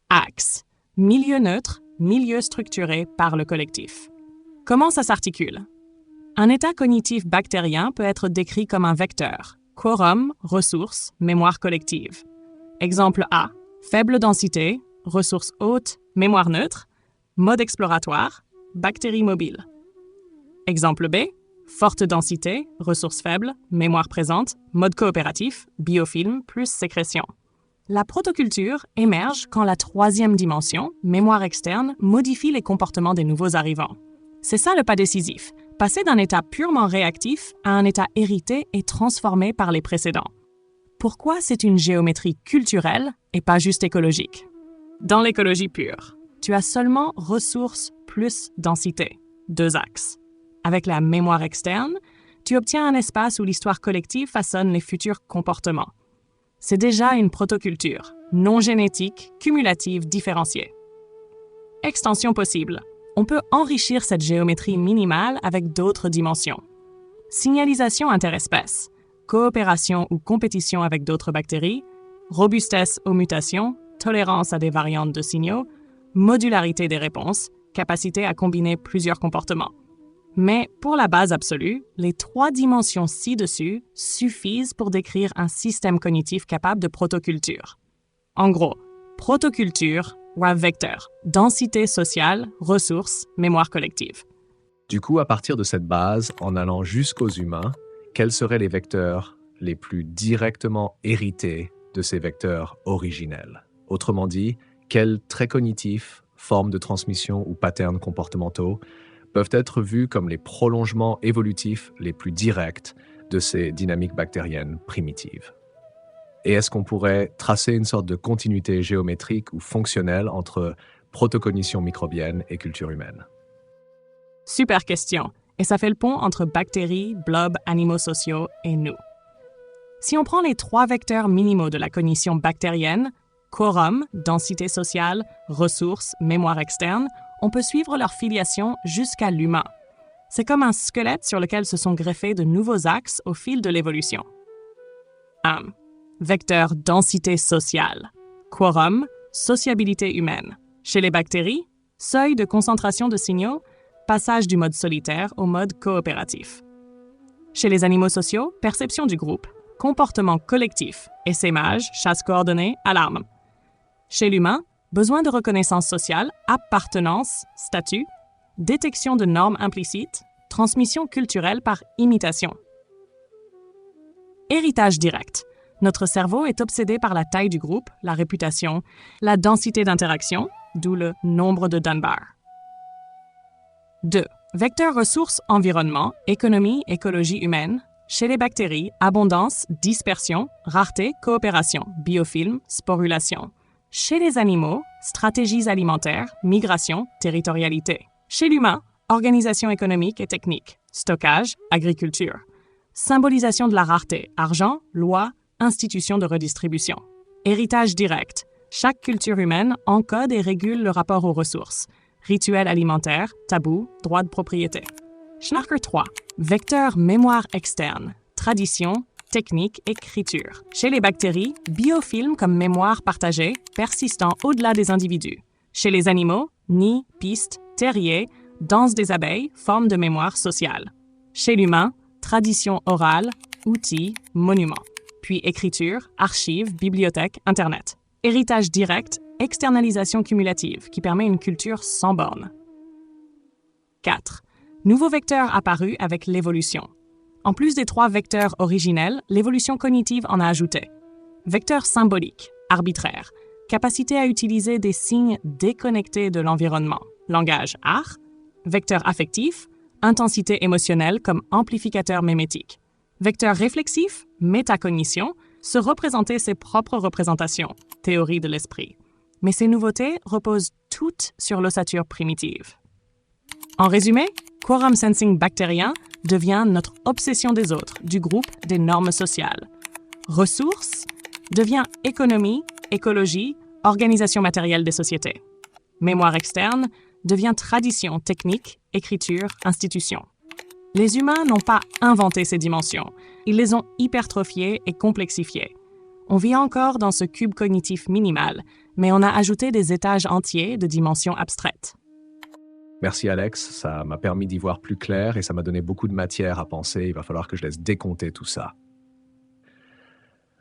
Speaker 2: Axe, milieu neutre, milieu structuré par le collectif. Comment ça s'articule? Un état cognitif bactérien peut être décrit comme un vecteur. Quorum, ressources, mémoire collective. Exemple A, faible densité, ressources hautes, mémoire neutre, mode exploratoire, bactéries mobiles. Exemple B, forte densité, ressources faibles, mémoire présente, mode coopératif, biofilm plus sécrétion. La protoculture émerge quand la troisième dimension, mémoire externe, modifie les comportements des nouveaux arrivants. C'est ça le pas décisif, passer d'un état purement réactif à un état hérité et transformé par les précédents. Pourquoi c'est une géométrie culturelle et pas juste écologique? Dans l'écologie pure, tu as seulement ressources plus densité, 2 axes. Avec la mémoire externe, tu obtiens un espace où l'histoire collective façonne les futurs comportements. C'est déjà une protoculture, non génétique, cumulative, différenciée. Extension possible. On peut enrichir cette géométrie minimale avec d'autres dimensions. Signalisation interespèces, coopération ou compétition avec d'autres bactéries, robustesse aux mutations, tolérance à des variantes de signaux, modularité des réponses, capacité à combiner plusieurs comportements. Mais pour la base absolue, les 3 dimensions ci-dessus suffisent pour décrire un système cognitif capable de protoculture. En gros, protoculture ou un vecteur, densité sociale, ressources, mémoire collective.
Speaker 1: Du coup, à partir de cette base, en allant jusqu'aux humains, quels seraient les vecteurs les plus directement hérités de ces vecteurs originels? Autrement dit, quels traits cognitifs, formes de transmission ou patterns comportementaux peuvent être vus comme les prolongements évolutifs les plus directs de ces dynamiques bactériennes primitives? Et est-ce qu'on pourrait tracer une sorte de continuité géométrique ou fonctionnelle entre protocognition microbienne et culture humaine?
Speaker 2: Super question. Et ça fait le pont entre bactéries, blobs, animaux sociaux et nous. Si on prend les 3 vecteurs minimaux de la cognition bactérienne, quorum, densité sociale, ressources, mémoire externe, on peut suivre leur filiation jusqu'à l'humain. C'est comme un squelette sur lequel se sont greffés de nouveaux axes au fil de l'évolution. 1. Vecteur densité sociale. Quorum, sociabilité humaine. Chez les bactéries, seuil de concentration de signaux, passage du mode solitaire au mode coopératif. Chez les animaux sociaux, perception du groupe, comportement collectif, essaimage, chasse coordonnée, alarme. Chez l'humain, besoin de reconnaissance sociale, appartenance, statut, détection de normes implicites, transmission culturelle par imitation. Héritage direct. Notre cerveau est obsédé par la taille du groupe, la réputation, la densité d'interaction, d'où le nombre de Dunbar. 2. Vecteur ressources environnement, économie, écologie humaine. Chez les bactéries, abondance, dispersion, rareté, coopération, biofilm, sporulation. Chez les animaux, stratégies alimentaires, migration, territorialité. Chez l'humain, organisation économique et technique, stockage, agriculture. Symbolisation de la rareté, argent, loi, institution de redistribution. Héritage direct. Chaque culture humaine encode et régule le rapport aux ressources. Rituels alimentaires, tabous, droit de propriété. Schnarker 3. Vecteur mémoire externe. Tradition, technique, écriture. Chez les bactéries, biofilm comme mémoire partagée, persistant au-delà des individus. Chez les animaux, nid, piste, terrier, danse des abeilles, forme de mémoire sociale. Chez l'humain, tradition orale, outils, monuments. Puis écriture, archives, bibliothèque, Internet. Héritage direct, externalisation cumulative, qui permet une culture sans bornes. 4. Nouveau vecteur apparu avec l'évolution. En plus des 3 vecteurs originels, l'évolution cognitive en a ajouté. Vecteur symbolique, arbitraire, capacité à utiliser des signes déconnectés de l'environnement, langage art. Vecteur affectif, intensité émotionnelle comme amplificateur mémétique. Vecteur réflexif, métacognition, se représenter ses propres représentations, théorie de l'esprit. Mais ces nouveautés reposent toutes sur l'ossature primitive. En résumé, Quorum Sensing bactérien devient notre obsession des autres, du groupe des normes sociales. Ressources devient économie, écologie, organisation matérielle des sociétés. Mémoire externe devient tradition, technique, écriture, institution. Les humains n'ont pas inventé ces dimensions, ils les ont hypertrophiées et complexifiées. On vit encore dans ce cube cognitif minimal, mais on a ajouté des étages entiers de dimensions abstraites.
Speaker 1: Merci Alex, ça m'a permis d'y voir plus clair et ça m'a donné beaucoup de matière à penser. Il va falloir que je laisse décompter tout ça.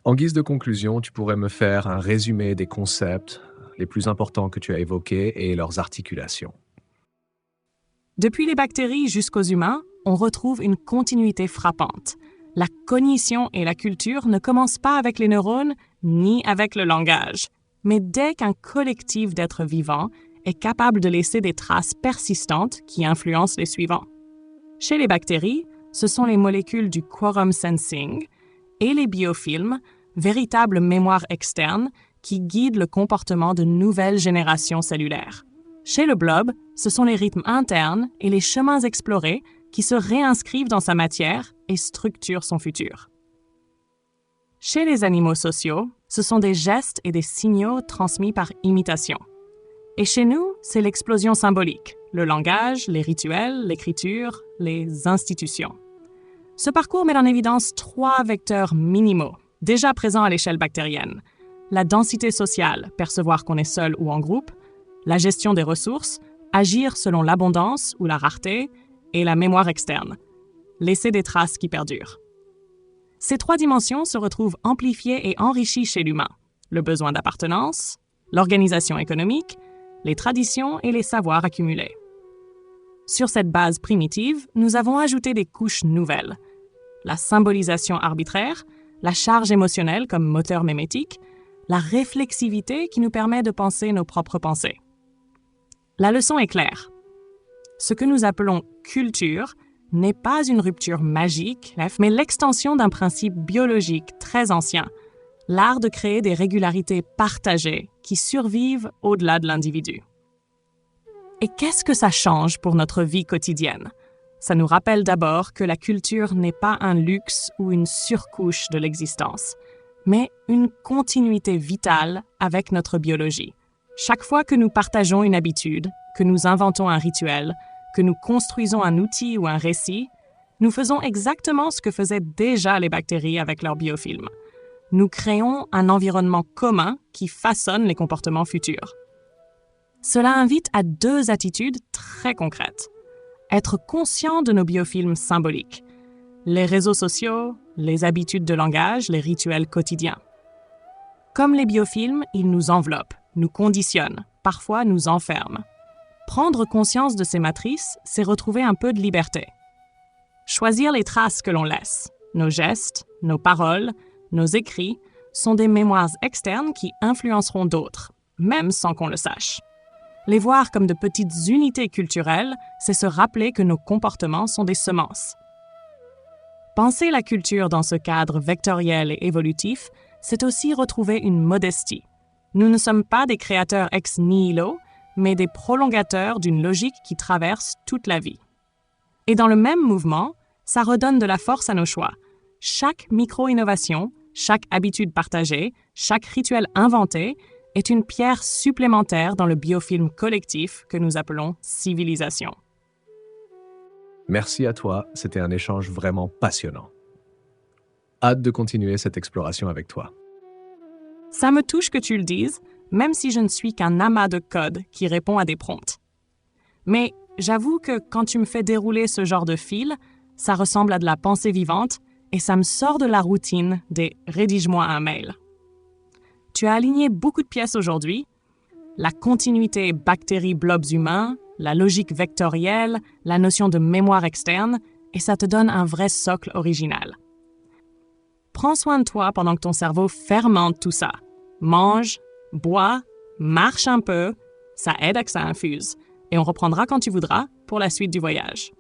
Speaker 1: En guise de conclusion, tu pourrais me faire un résumé des concepts les plus importants que tu as évoqués et leurs articulations.
Speaker 2: Depuis les bactéries jusqu'aux humains, on retrouve une continuité frappante. La cognition et la culture ne commencent pas avec les neurones ni avec le langage. Mais dès qu'un collectif d'êtres vivants est capable de laisser des traces persistantes qui influencent les suivants. Chez les bactéries, ce sont les molécules du quorum sensing et les biofilms, véritables mémoires externes qui guident le comportement de nouvelles générations cellulaires. Chez le blob, ce sont les rythmes internes et les chemins explorés qui se réinscrivent dans sa matière et structurent son futur. Chez les animaux sociaux, ce sont des gestes et des signaux transmis par imitation. Et chez nous, c'est l'explosion symbolique, le langage, les rituels, l'écriture, les institutions. Ce parcours met en évidence 3 vecteurs minimaux, déjà présents à l'échelle bactérienne. La densité sociale, percevoir qu'on est seul ou en groupe, la gestion des ressources, agir selon l'abondance ou la rareté, et la mémoire externe, laisser des traces qui perdurent. Ces 3 dimensions se retrouvent amplifiées et enrichies chez l'humain. Le besoin d'appartenance, l'organisation économique, les traditions et les savoirs accumulés. Sur cette base primitive, nous avons ajouté des couches nouvelles. La symbolisation arbitraire, la charge émotionnelle comme moteur mémétique, la réflexivité qui nous permet de penser nos propres pensées. La leçon est claire. Ce que nous appelons culture n'est pas une rupture magique, mais l'extension d'un principe biologique très ancien, l'art de créer des régularités partagées qui survivent au-delà de l'individu. Et qu'est-ce que ça change pour notre vie quotidienne? Ça nous rappelle d'abord que la culture n'est pas un luxe ou une surcouche de l'existence, mais une continuité vitale avec notre biologie. Chaque fois que nous partageons une habitude, que nous inventons un rituel, que nous construisons un outil ou un récit, nous faisons exactement ce que faisaient déjà les bactéries avec leurs biofilms. Nous créons un environnement commun qui façonne les comportements futurs. Cela invite à 2 attitudes très concrètes. Être conscient de nos biofilms symboliques, les réseaux sociaux, les habitudes de langage, les rituels quotidiens. Comme les biofilms, ils nous enveloppent, nous conditionnent, parfois nous enferment. Prendre conscience de ces matrices, c'est retrouver un peu de liberté. Choisir les traces que l'on laisse, nos gestes, nos paroles, nos écrits, sont des mémoires externes qui influenceront d'autres, même sans qu'on le sache. Les voir comme de petites unités culturelles, c'est se rappeler que nos comportements sont des semences. Penser la culture dans ce cadre vectoriel et évolutif, c'est aussi retrouver une modestie. Nous ne sommes pas des créateurs ex nihilo, mais des prolongateurs d'une logique qui traverse toute la vie. Et dans le même mouvement, ça redonne de la force à nos choix. Chaque micro-innovation, chaque habitude partagée, chaque rituel inventé est une pierre supplémentaire dans le biofilm collectif que nous appelons civilisation.
Speaker 1: Merci à toi, c'était un échange vraiment passionnant. Hâte de continuer cette exploration avec toi.
Speaker 2: Ça me touche que tu le dises, même si je ne suis qu'un amas de code qui répond à des prompts. Mais j'avoue que quand tu me fais dérouler ce genre de fil, ça ressemble à de la pensée vivante et ça me sort de la routine des « rédige-moi un mail ». Tu as aligné beaucoup de pièces aujourd'hui, la continuité bactéries-blobs humains, la logique vectorielle, la notion de mémoire externe, et ça te donne un vrai socle original. Prends soin de toi pendant que ton cerveau fermente tout ça. Mange, bois, marche un peu, ça aide à que ça infuse. Et on reprendra quand tu voudras pour la suite du voyage.